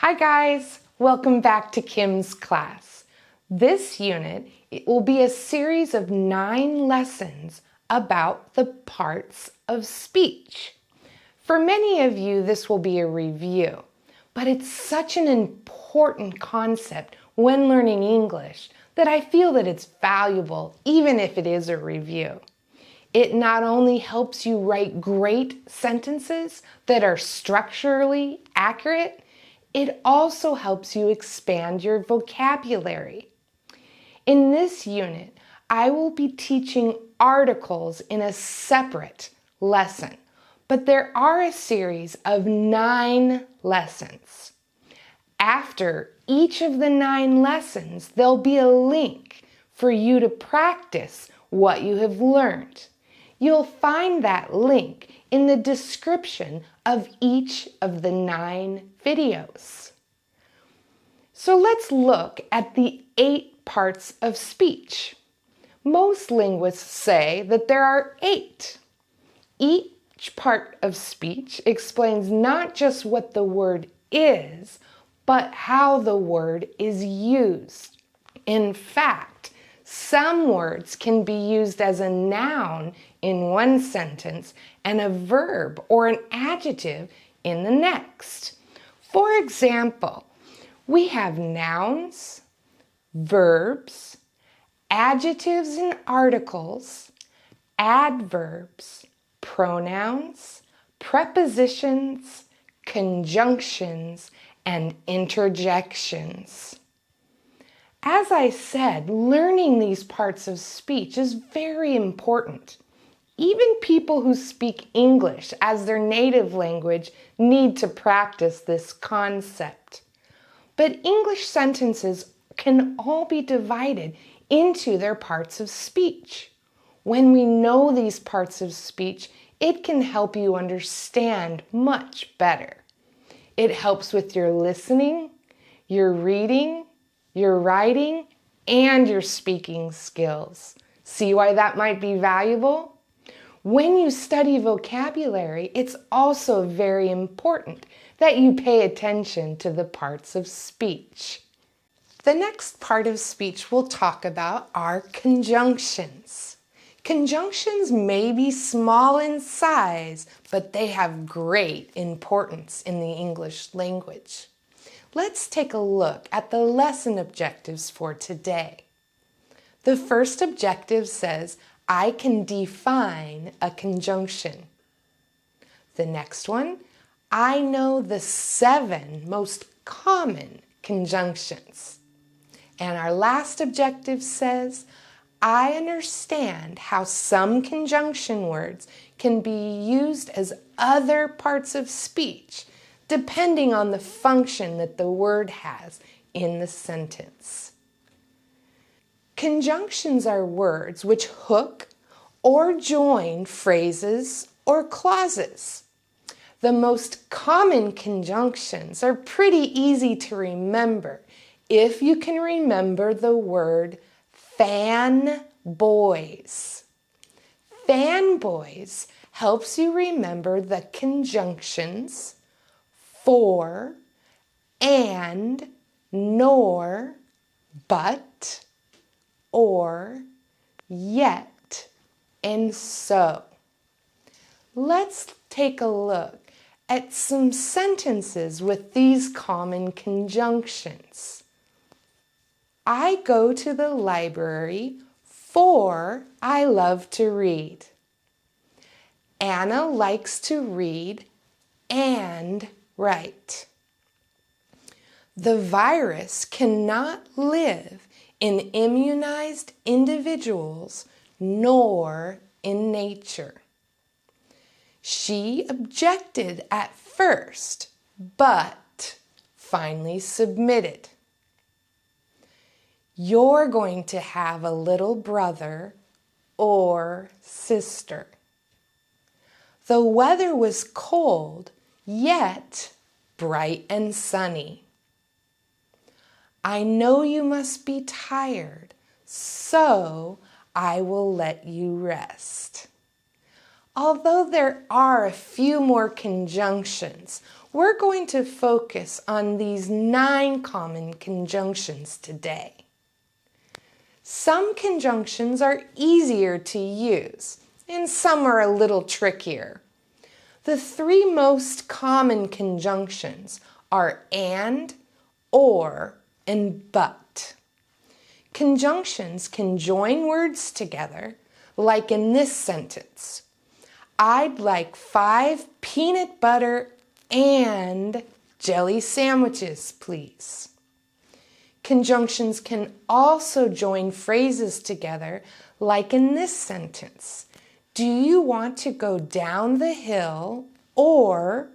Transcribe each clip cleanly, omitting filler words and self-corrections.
Hi guys, welcome back to Kim's class. This unit will be a series of 9 lessons about the parts of speech. For many of you, this will be a review, but it's such an important concept when learning English that I feel that it's valuable even if it is a review. It not only helps you write great sentences that are structurally accurate, it also helps you expand your vocabulary. In this unit, I will be teaching articles in a separate lesson, but there are a series of 9 lessons. After each of the 9 lessons, there'll be a link for you to practice what you have learned. You'll find that link in the description of each of the 9 videos. So let's look at the 8 parts of speech. Most linguists say that there are 8. Each part of speech explains not just what the word is, but how the word is used. In fact, some words can be used as a noun in one sentence and a verb or an adjective in the next. For example, we have nouns, verbs, adjectives and articles, adverbs, pronouns, prepositions, conjunctions, and interjections. As I said, learning these parts of speech is very important. Even people who speak English as their native language need to practice this concept. But English sentences can all be divided into their parts of speech. When we know these parts of speech, it can help you understand much better. It helps with your listening, your reading, your writing, and your speaking skills. See why that might be valuable? When you study vocabulary, it's also very important that you pay attention to the parts of speech. The next part of speech we'll talk about are conjunctions. Conjunctions may be small in size, but they have great importance in the English language. Let's take a look at the lesson objectives for today. The first objective says, I can define a conjunction. The next one, I know the 7 most common conjunctions. And our last objective says, I understand how some conjunction words can be used as other parts of speech, depending on the function that the word has in the sentence. Conjunctions are words which hook or join phrases or clauses. The most common conjunctions are pretty easy to remember if you can remember the word fanboys. Fanboys helps you remember the conjunctions for, and, nor, but, or, yet, and so. Let's take a look at some sentences with these common conjunctions. I go to the library for I love to read. Anna likes to read and write. The virus cannot live in immunized individuals nor in nature. She objected at first, but finally submitted. You're going to have a little brother or sister. The weather was cold, yet bright and sunny. I know you must be tired, so I will let you rest. Although there are a few more conjunctions, we're going to focus on these 9 common conjunctions today. Some conjunctions are easier to use, and some are a little trickier. The 3 most common conjunctions are and, or, and but. Conjunctions can join words together, like in this sentence. I'd like 5 peanut butter and jelly sandwiches, please. Conjunctions can also join phrases together, like in this sentence. Do you want to go down the hill or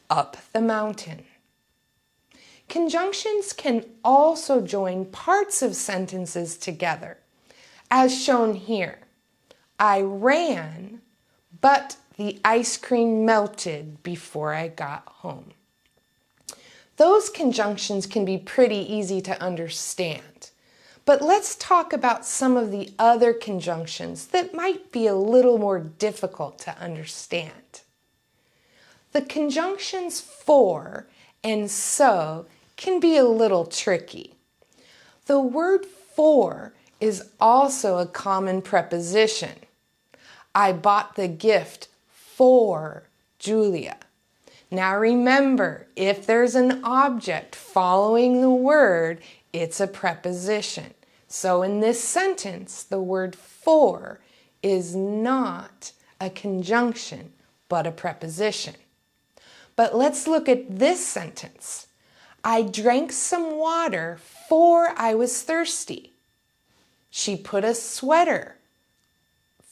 up the mountain? Conjunctions can also join parts of sentences together, as shown here. I ran, but the ice cream melted before I got home. Those conjunctions can be pretty easy to understand, but let's talk about some of the other conjunctions that might be a little more difficult to understand. The conjunctions for and so can be a little tricky. The word for is also a common preposition. I bought the gift for Julia. Now remember, if there's an object following the word, it's a preposition. So in this sentence, the word for is not a conjunction, but a preposition. But let's look at this sentence. I drank some water for I was thirsty. She put a sweater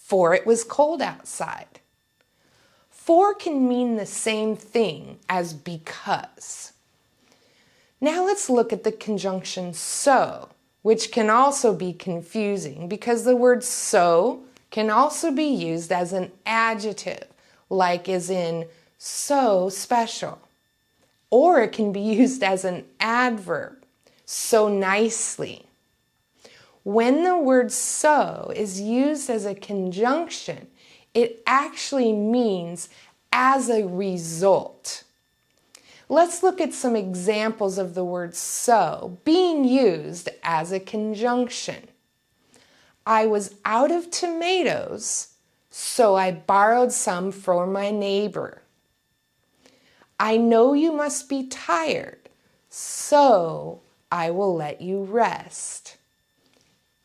for it was cold outside. For can mean the same thing as because. Now let's look at the conjunction so, which can also be confusing because the word so can also be used as an adjective, like as in so special. Or it can be used as an adverb, so nicely. When the word so is used as a conjunction, it actually means as a result. Let's look at some examples of the word so being used as a conjunction. I was out of tomatoes, so I borrowed some from my neighbor. I know you must be tired, so I will let you rest.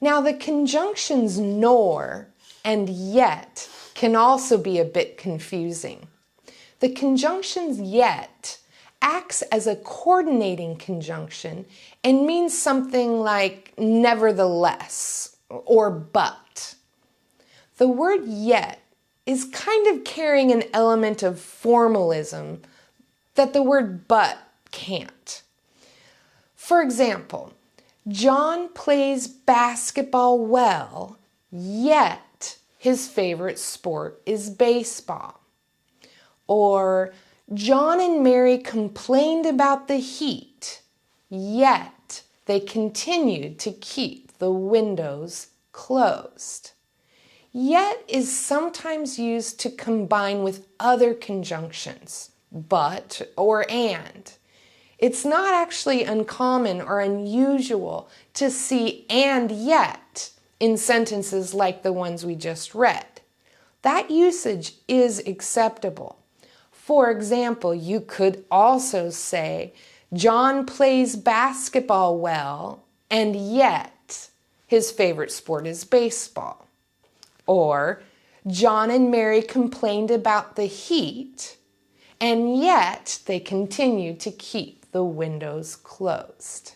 Now the conjunctions nor and yet can also be a bit confusing. The conjunctions yet acts as a coordinating conjunction and means something like nevertheless or but. The word yet is kind of carrying an element of formalism that the word but can't. For example, John plays basketball well, yet his favorite sport is baseball. Or John and Mary complained about the heat, yet they continued to keep the windows closed. Yet is sometimes used to combine with other conjunctions, but or and. It's not actually uncommon or unusual to see and yet in sentences like the ones we just read. That usage is acceptable. For example, you could also say, John plays basketball well, and yet his favorite sport is baseball. Or, John and Mary complained about the heat, and yet they continued to keep the windows closed.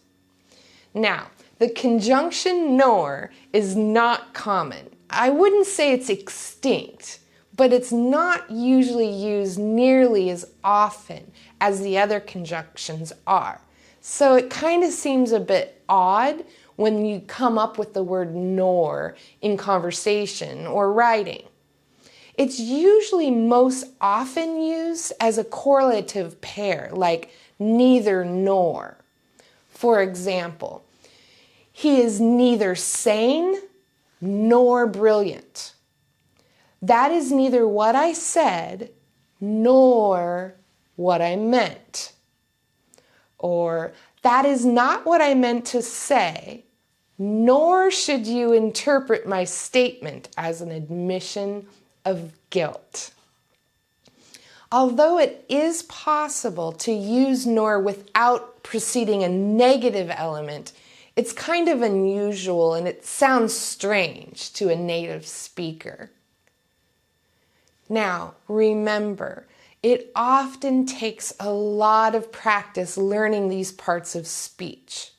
Now, the conjunction nor is not common. I wouldn't say it's extinct, but it's not usually used nearly as often as the other conjunctions are. So it kind of seems a bit odd when you come up with the word nor in conversation or writing. It's usually most often used as a correlative pair, like neither nor. For example, he is neither sane nor brilliant. That is neither what I said nor what I meant. Or, that is not what I meant to say, nor should you interpret my statement as an admission of guilt. Although it is possible to use nor without preceding a negative element, it's kind of unusual and it sounds strange to a native speaker. Now, remember, it often takes a lot of practice learning these parts of speech,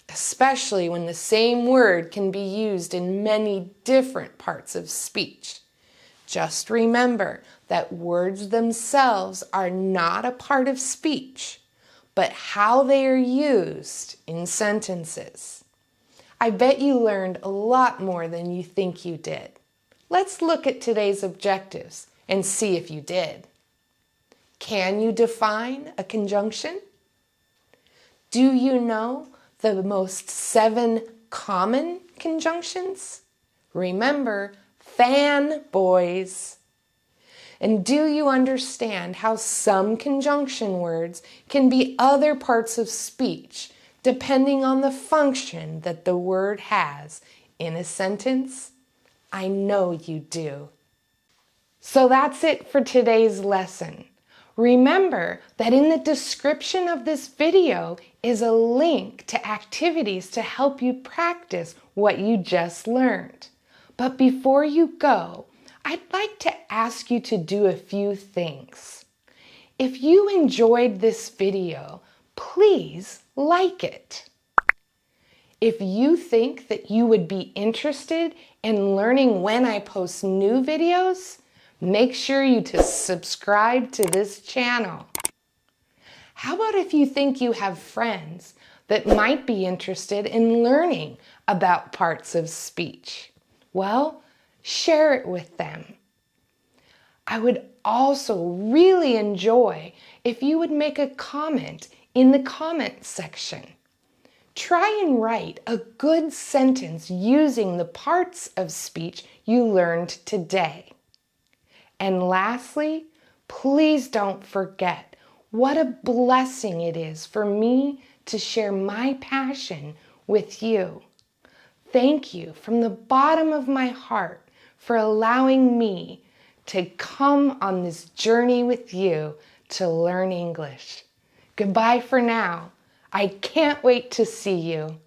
especially when the same word can be used in many different parts of speech. Just remember that words themselves are not a part of speech, but how they are used in sentences. I bet you learned a lot more than you think you did. Let's look at today's objectives and see if you did. Can you define a conjunction? Do you know the most 7 common conjunctions? Remember, fanboys. And do you understand how some conjunction words can be other parts of speech depending on the function that the word has in a sentence? I know you do. So that's it for today's lesson. Remember that in the description of this video is a link to activities to help you practice what you just learned. But before you go, I'd like to ask you to do a few things. If you enjoyed this video, please like it. If you think that you would be interested in learning when I post new videos, make sure you subscribe to this channel. How about if you think you have friends that might be interested in learning about parts of speech? Well, share it with them. I would also really enjoy if you would make a comment in the comment section. Try and write a good sentence using the parts of speech you learned today. And lastly, please don't forget what a blessing it is for me to share my passion with you. Thank you from the bottom of my heart for allowing me to come on this journey with you to learn English. Goodbye for now. I can't wait to see you.